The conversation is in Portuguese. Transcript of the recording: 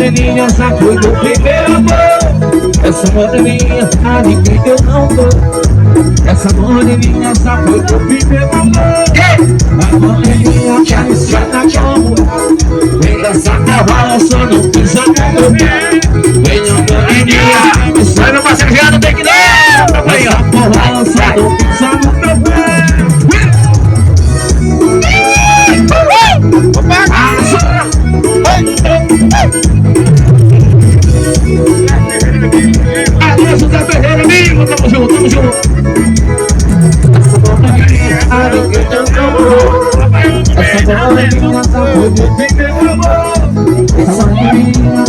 moreninha já foi do primeiro amor. Essa moreninha sabe que eu não dou. Essa moreninha já foi do primeiro amor. A moreninha que anunciada como vem dançar cavalo, só não pisa no meu pé. Vem a moreninha. Vai, meu parceiro, já não tem que dar. Essa porra só não pisa no meu pé. Alô, José Ferreira, amigo, tamo junto, tamo junto. Essa moreninha sabe que eu não dou. Essa moreninha já foi do primeiro amor. Essa moreninha